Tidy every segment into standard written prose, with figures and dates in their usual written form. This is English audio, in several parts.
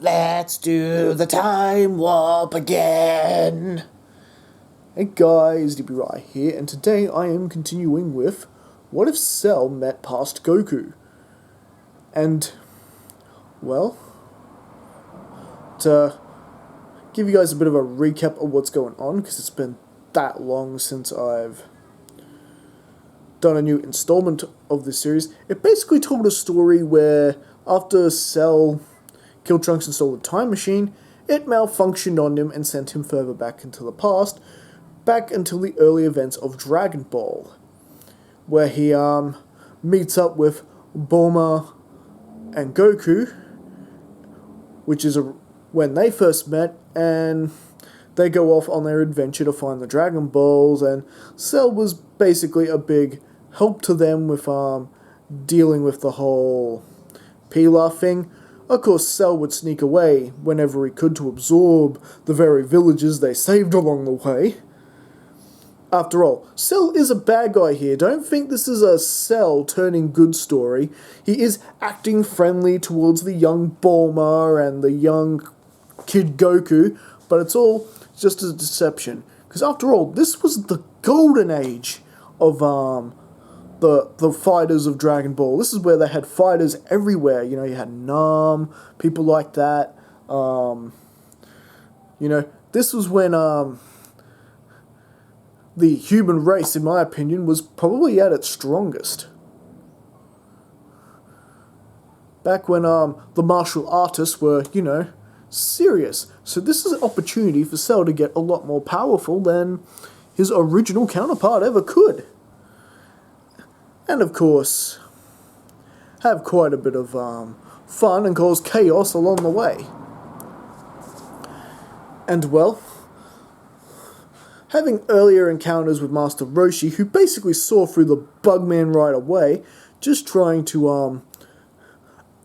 Let's do the time warp again. Hey guys, DB here, and today I am continuing with What if Cell met Past Goku? And, well, to give you guys a bit of a recap of what's going on, because it's been that long since I've done a new installment of this series. It basically told a story where after Cell killed Trunks and stole the time machine, it malfunctioned on him and sent him further back into the past, back until the early events of Dragon Ball, where he meets up with Bulma and Goku, which is when they first met, and they go off on their adventure to find the Dragon Balls, and Cell was basically a big help to them with dealing with the whole Pilaf thing. Of course, Cell would sneak away whenever he could to absorb the very villages they saved along the way. After all, Cell is a bad guy here. Don't think this is a Cell turning good story. He is acting friendly towards the young Bulma and the young kid Goku, but it's all just a deception. Because after all, this was the golden age of the fighters of Dragon Ball. This is where they had fighters everywhere. You know, you had Nam, people like that. This was when the human race, in my opinion, was probably at its strongest. Back when the martial artists were, serious. So this is an opportunity for Cell to get a lot more powerful than his original counterpart ever could. And of course, have quite a bit of fun and cause chaos along the way. And well, having earlier encounters with Master Roshi, who basically saw through the Bugman right away, just trying to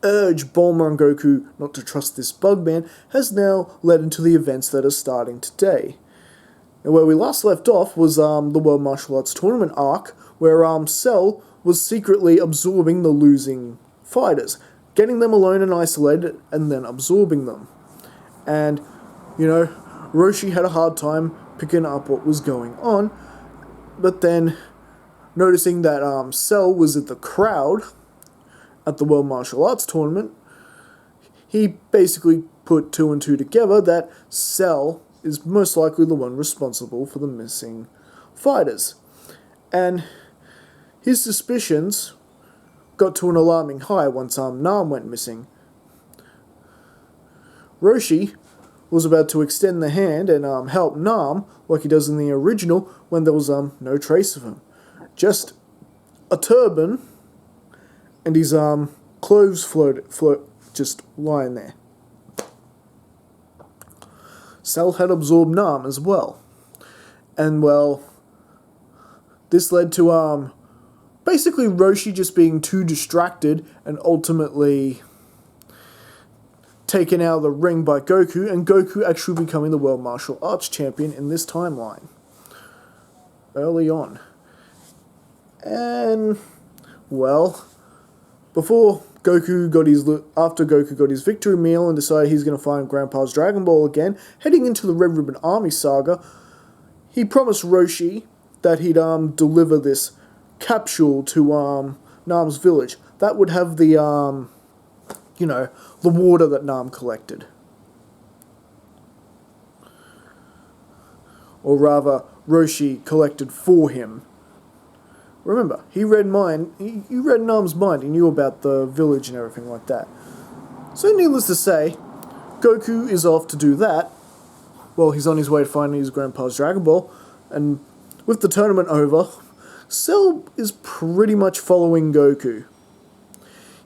urge Bulma and Goku not to trust this Bugman, has now led into the events that are starting today. And where we last left off was the World Martial Arts Tournament arc, where Cell was secretly absorbing the losing fighters, getting them alone and isolated, and then absorbing them. And, Roshi had a hard time picking up what was going on, but then, noticing that Cell was at the crowd at the World Martial Arts Tournament, he basically put two and two together that Cell is most likely the one responsible for the missing fighters. And his suspicions got to an alarming high once Nam went missing. Roshi was about to extend the hand and help Nam, like he does in the original, when there was no trace of him. Just a turban and his clothes float just lying there. Cell had absorbed Nam as well. And well, this led to basically Roshi just being too distracted and ultimately taken out of the ring by Goku, and Goku actually becoming the World Martial Arts Champion in this timeline. Early on. And, well, after Goku got his victory meal and decided he's going to find Grandpa's Dragon Ball again, heading into the Red Ribbon Army saga, he promised Roshi that he'd deliver this capsule to Nam's village. That would have the the water that Nam collected. Or rather, Roshi collected for him. Remember, he read Nam's mind. He knew about the village and everything like that. So needless to say, Goku is off to do that. Well, he's on his way to finding his grandpa's Dragon Ball, and with the tournament over, Cell is pretty much following Goku.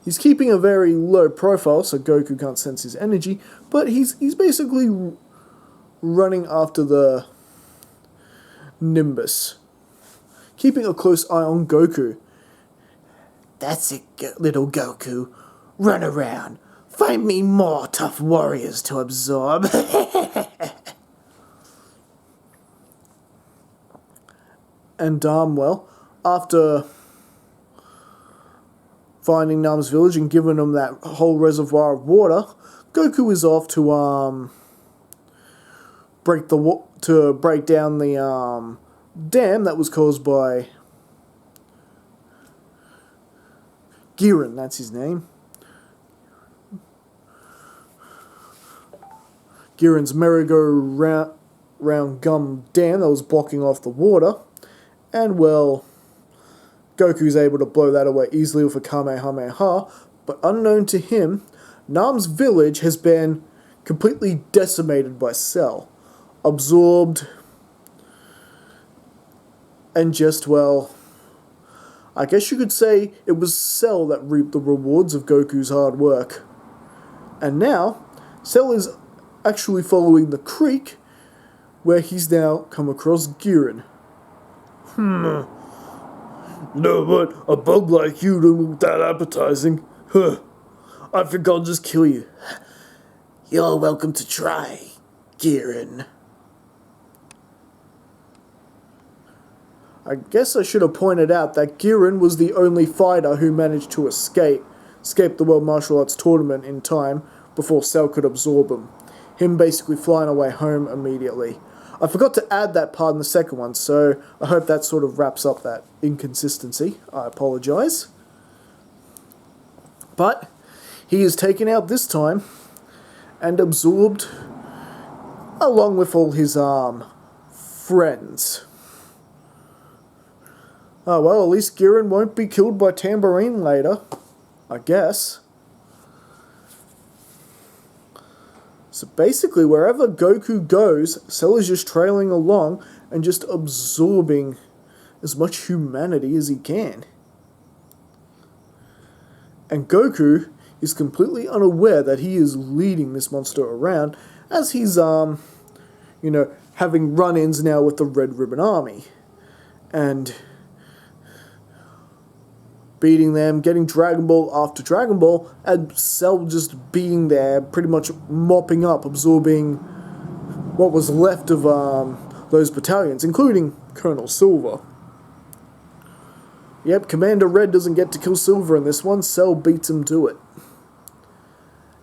He's keeping a very low profile, so Goku can't sense his energy, but he's basically running after the Nimbus, keeping a close eye on Goku. That's it, little Goku. Run around. Find me more tough warriors to absorb. And after finding Nam's village and giving him that whole reservoir of water, Goku is off to break down the dam that was caused by Giran, that's his name. Giran's merry-go-round gum dam that was blocking off the water. And, well, Goku's able to blow that away easily with a Kamehameha. But unknown to him, Nam's village has been completely decimated by Cell. Absorbed. And just, well, I guess you could say it was Cell that reaped the rewards of Goku's hard work. And now, Cell is actually following the creek, where he's now come across Giran. You know what? A bug like you don't look that appetizing. Huh. I think I'll just kill you. You're welcome to try, Giran. I guess I should have pointed out that Giran was the only fighter who managed to escape the World Martial Arts Tournament in time before Cell could absorb him. Him basically flying away home immediately. I forgot to add that part in the second one, so I hope that sort of wraps up that inconsistency. I apologise. But he is taken out this time and absorbed along with all his friends. Oh well, at least Giran won't be killed by Tambourine later, I guess. So basically, wherever Goku goes, Cell is just trailing along and just absorbing as much humanity as he can. And Goku is completely unaware that he is leading this monster around, as he's, having run-ins now with the Red Ribbon Army. And beating them, getting Dragon Ball after Dragon Ball, and Cell just being there, pretty much mopping up, absorbing what was left of those battalions, including Colonel Silver. Yep, Commander Red doesn't get to kill Silver in this one, Cell beats him to it.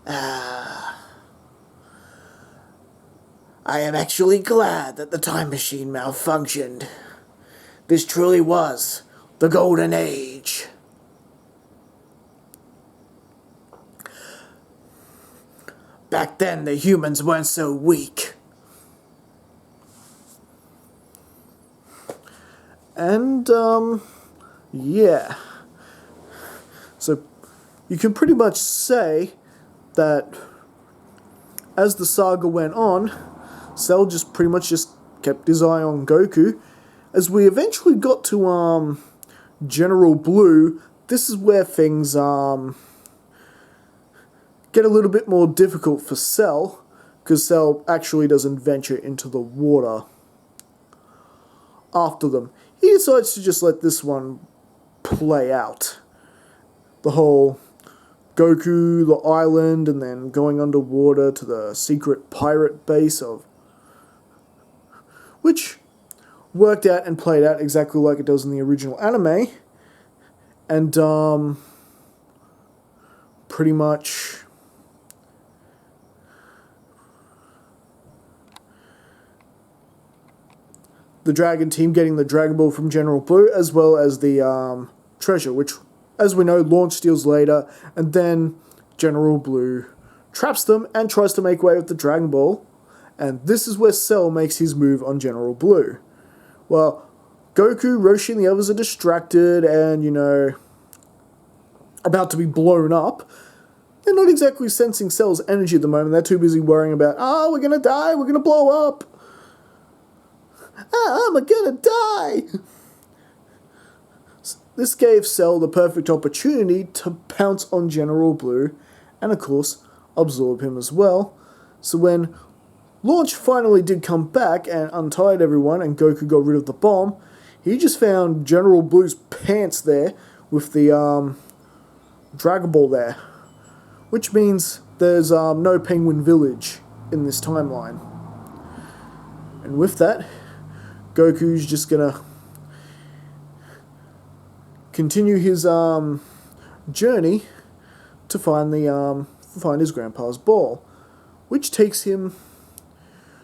I am actually glad that the time machine malfunctioned. This truly was the Golden Age. Back then, the humans weren't so weak. And, yeah. So, you can pretty much say that as the saga went on, Cell just pretty much just kept his eye on Goku. As we eventually got to, General Blue, this is where things, get a little bit more difficult for Cell, because Cell actually doesn't venture into the water after them. He decides to just let this one play out. The whole Goku, the island, and then going underwater to the secret pirate base which worked out and played out exactly like it does in the original anime. And, pretty much the Dragon Team getting the Dragon Ball from General Blue, as well as the treasure, which, as we know, Launch steals later, and then General Blue traps them and tries to make way with the Dragon Ball, and this is where Cell makes his move on General Blue. Well, Goku, Roshi, and the others are distracted and, about to be blown up. They're not exactly sensing Cell's energy at the moment. They're too busy worrying about, we're gonna die, we're gonna blow up. I'm gonna die! This gave Cell the perfect opportunity to pounce on General Blue, and of course, absorb him as well. So when Launch finally did come back and untied everyone, and Goku got rid of the bomb, he just found General Blue's pants there, with the Dragon Ball there. Which means there's no Penguin Village in this timeline. And with that, Goku's just gonna continue his journey to find the find his grandpa's ball, which takes him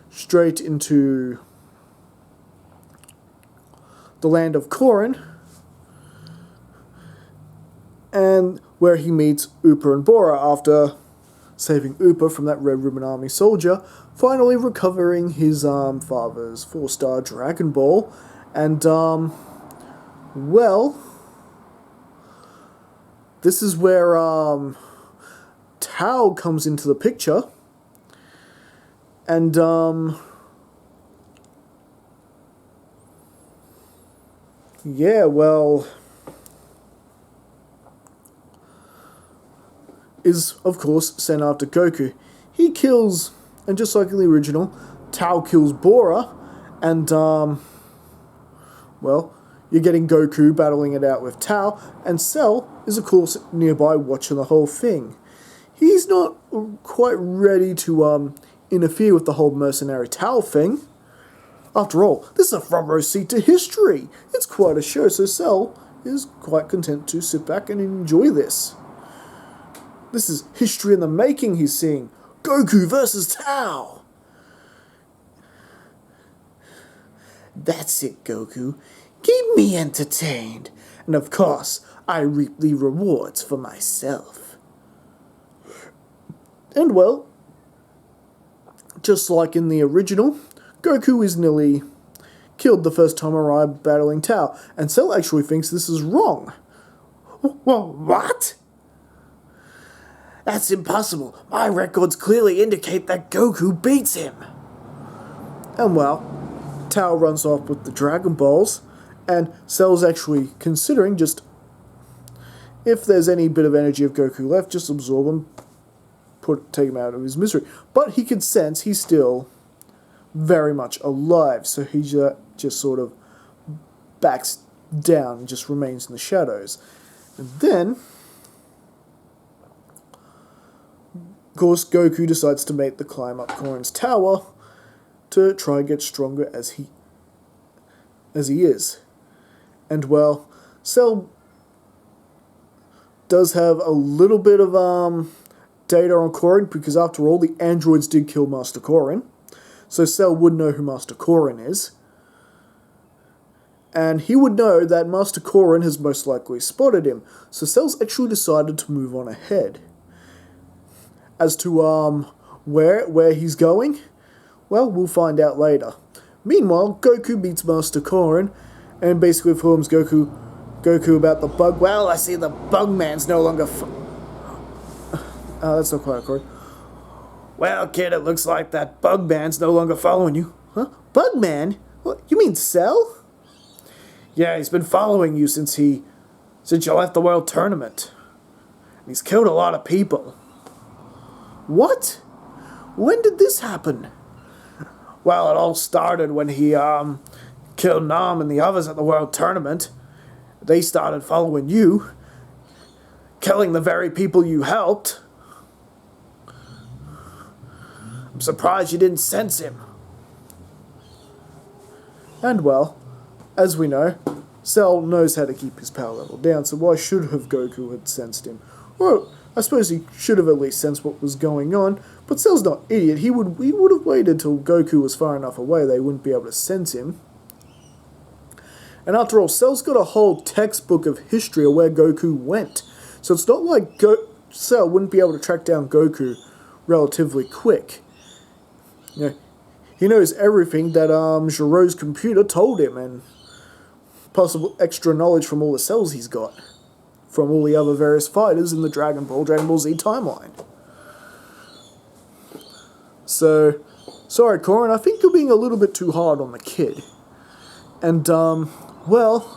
straight into the land of Korin, and where he meets Upa and Bora after saving Upa from that Red Ribbon Army soldier, finally recovering his father's 4-star Dragon Ball, and well, this is where Tao comes into the picture, and yeah, well, is of course sent after Goku. He kills, and just like in the original, Tao kills Bora, and well, you're getting Goku battling it out with Tao, and Cell is of course nearby watching the whole thing. He's not quite ready to interfere with the whole mercenary Tao thing. After all, this is a front row seat to history. It's quite a show, so Cell is quite content to sit back and enjoy this. This is history in the making, he's seeing. Goku versus Tao. That's it, Goku. Keep me entertained. And of course, I reap the rewards for myself. And well, just like in the original, Goku is nearly killed the first time around battling Tao, and Cell actually thinks this is wrong. Well, what? That's impossible. My records clearly indicate that Goku beats him. And well, Tao runs off with the Dragon Balls, and Cell's actually considering just, if there's any bit of energy of Goku left, just absorb him, take him out of his misery. But he can sense he's still very much alive, so he just sort of backs down and just remains in the shadows. And then, of course, Goku decides to make the climb up Korin's tower to try and get stronger as he is. And well, Cell does have a little bit of data on Korin, because after all, the androids did kill Master Korin. So Cell would know who Master Korin is. And he would know that Master Korin has most likely spotted him. So Cell's actually decided to move on ahead. As to where he's going, well, we'll find out later. Meanwhile, Goku beats Master Korin and basically informs Goku about the bug. Well, I see the Bugman's no longer that's not quite correct. Well, kid, it looks like that Bugman's no longer following you. Huh? Bugman? What, you mean Cell? Yeah, he's been following you since you left the World Tournament. He's killed a lot of people. What? When did this happen? Well, it all started when he killed Nam and the others at the World Tournament. They started following you, killing the very people you helped. I'm surprised you didn't sense him. And well, as we know, Cell knows how to keep his power level down, so why should have Goku had sensed him? Well, I suppose he should have at least sensed what was going on, but Cell's not an idiot. He would have waited till Goku was far enough away they wouldn't be able to sense him. And after all, Cell's got a whole textbook of history of where Goku went. So it's not like Cell wouldn't be able to track down Goku relatively quick. You know, he knows everything that Gero's computer told him, and possible extra knowledge from all the cells he's got from all the other various fighters in the Dragon Ball Z timeline. So, sorry Korin, I think you're being a little bit too hard on the kid. And, well,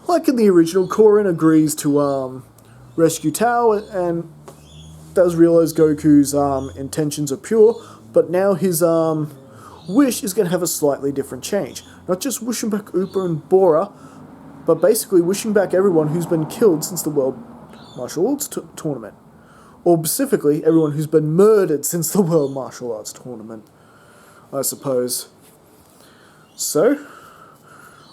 like in the original, Korin agrees to rescue Tao and does realize Goku's intentions are pure, but now his wish is going to have a slightly different change. Not just wishing back Upa and Bora, but basically wishing back everyone who's been killed since the World Martial Arts Tournament. Or specifically, everyone who's been murdered since the World Martial Arts Tournament, I suppose. So,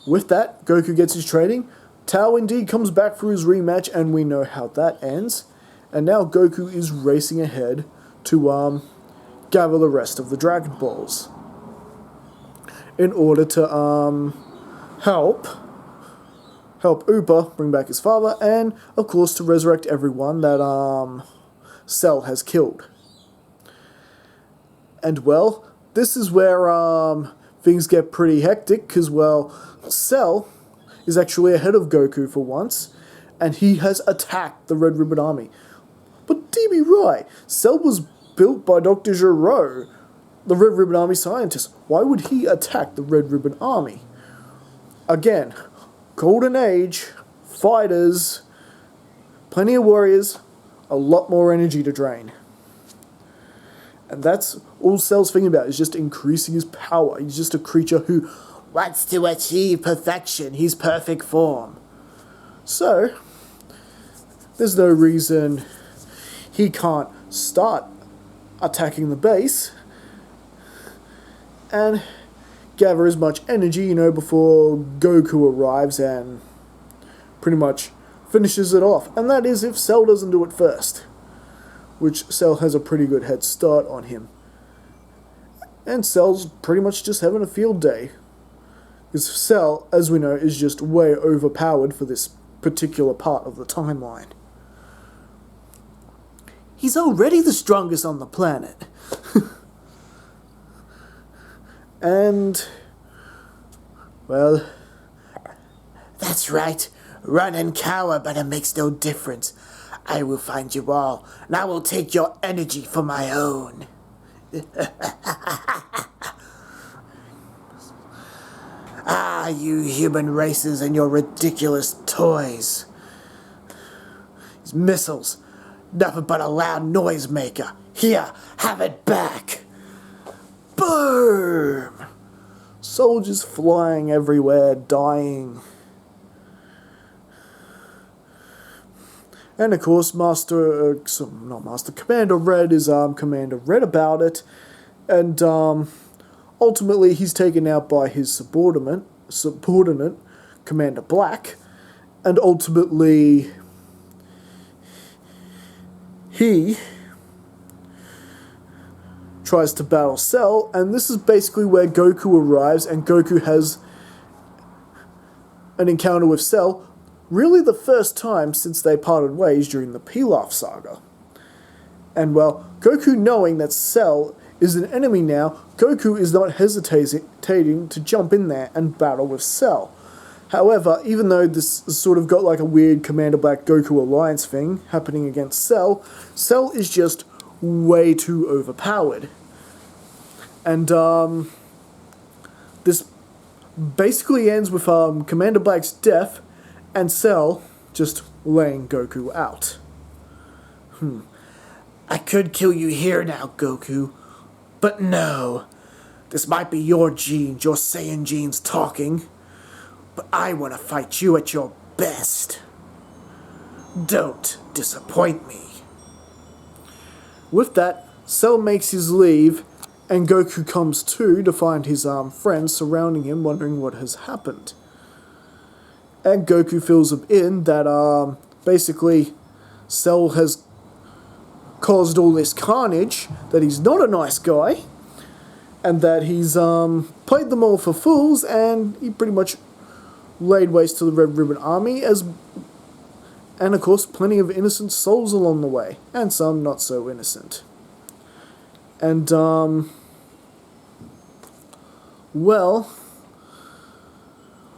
with that, Goku gets his training. Tao indeed comes back for his rematch, and we know how that ends. And now Goku is racing ahead to gather the rest of the Dragon Balls in order to help Upa bring back his father, and of course to resurrect everyone that Cell has killed. And well, this is where things get pretty hectic, because well, Cell is actually ahead of Goku for once, and he has attacked the Red Ribbon Army. But DB right, Cell was built by Dr. Gero, the Red Ribbon Army scientist. Why would he attack the Red Ribbon Army? Again, Golden Age, fighters, plenty of warriors, a lot more energy to drain. And that's all Cell's thinking about, is just increasing his power. He's just a creature who wants to achieve perfection, his perfect form. So, there's no reason he can't start attacking the base and gather as much energy, before Goku arrives and pretty much finishes it off. And that is if Cell doesn't do it first, which Cell has a pretty good head start on him. And Cell's pretty much just having a field day, because Cell, as we know, is just way overpowered for this particular part of the timeline. He's already the strongest on the planet. And, well, that's right. Run and cower, but it makes no difference. I will find you all, and I will take your energy for my own. Ah, you human races and your ridiculous toys. These missiles, nothing but a loud noisemaker. Here, have it back. Boom! Soldiers flying everywhere, dying. And of course, Commander Red is Commander Red about it, and ultimately he's taken out by his subordinate, Commander Black, and ultimately he tries to battle Cell, and this is basically where Goku arrives, and Goku has an encounter with Cell, really the first time since they parted ways during the Pilaf saga. And well, Goku, knowing that Cell is an enemy now, Goku is not hesitating to jump in there and battle with Cell. However, even though this has sort of got like a weird Commander Black Goku alliance thing happening against Cell, Cell is just way too overpowered. And this basically ends with Commander Black's death and Cell just laying Goku out. I could kill you here now, Goku, but no. This might be your genes, your Saiyan genes talking, but I want to fight you at your best. Don't disappoint me. With that, Cell makes his leave, and Goku comes to find his friends surrounding him, wondering what has happened. And Goku fills them in that basically Cell has caused all this carnage, that he's not a nice guy, and that he's played them all for fools, and he pretty much laid waste to the Red Ribbon Army, and of course plenty of innocent souls along the way, and some not so innocent. And well,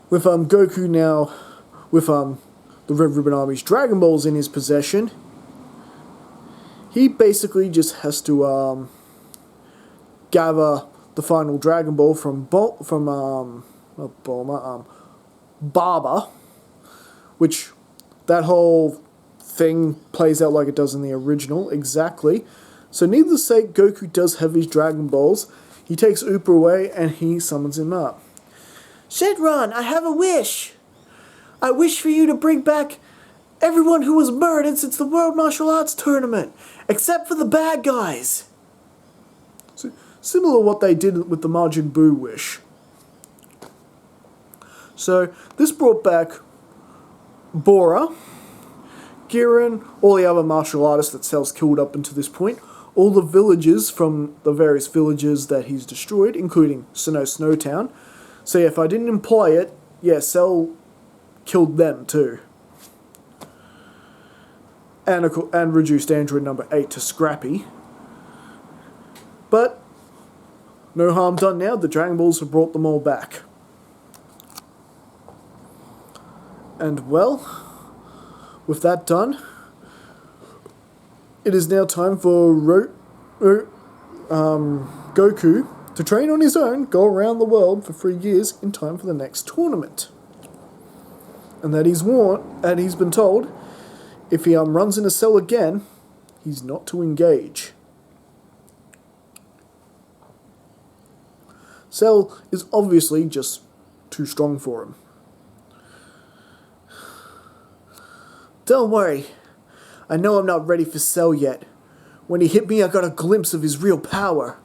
with Goku now with the Red Ribbon Army's Dragon Balls in his possession, he basically just has to gather the final Dragon Ball from Baba, which that whole thing plays out like it does in the original, exactly. So needless to say, Goku does have his Dragon Balls. He takes Upa away and he summons him up. Shenron, I have a wish. I wish for you to bring back everyone who was murdered since the World Martial Arts Tournament, except for the bad guys. So, similar to what they did with the Majin Buu wish. So, this brought back Bora, Giran, all the other martial artists that Cell's killed up until this point, all the villagers from the various villages that he's destroyed, including Snowtown. So yeah, if I didn't imply it, yeah, Cell killed them too. And reduced android number 8 to Scrappy. But no harm done now, the Dragon Balls have brought them all back. And well, with that done, it is now time for Goku to train on his own, go around the world for 3 years in time for the next tournament. And that he's been told, if he runs in a cell again, he's not to engage. Cell is obviously just too strong for him. Don't worry, I know I'm not ready for Cell yet. When he hit me, I got a glimpse of his real power.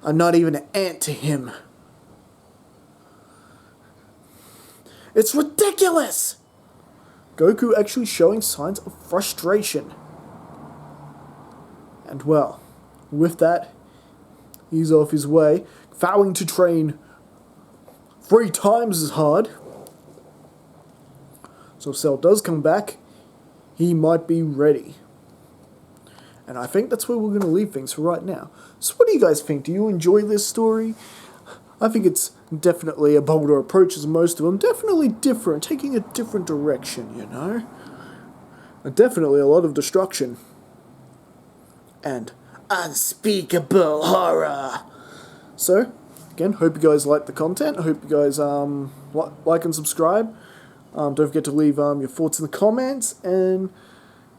I'm not even an ant to him. It's ridiculous! Goku actually showing signs of frustration. And well, with that, he's off his way, vowing to train 3 times as hard. So if Cell does come back, he might be ready. And I think that's where we're going to leave things for right now. So what do you guys think? Do you enjoy this story? I think it's definitely a bolder approach as most of them. Definitely different, taking a different direction, you know? And definitely a lot of destruction. And unspeakable horror. So, again, hope you guys like the content. I hope you guys like and subscribe. Don't forget to leave your thoughts in the comments. And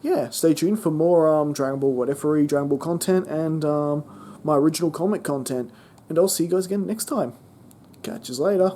yeah, stay tuned for more Dragon Ball whatever Dragon Ball content and my original comic content. And I'll see you guys again next time. Catch you later.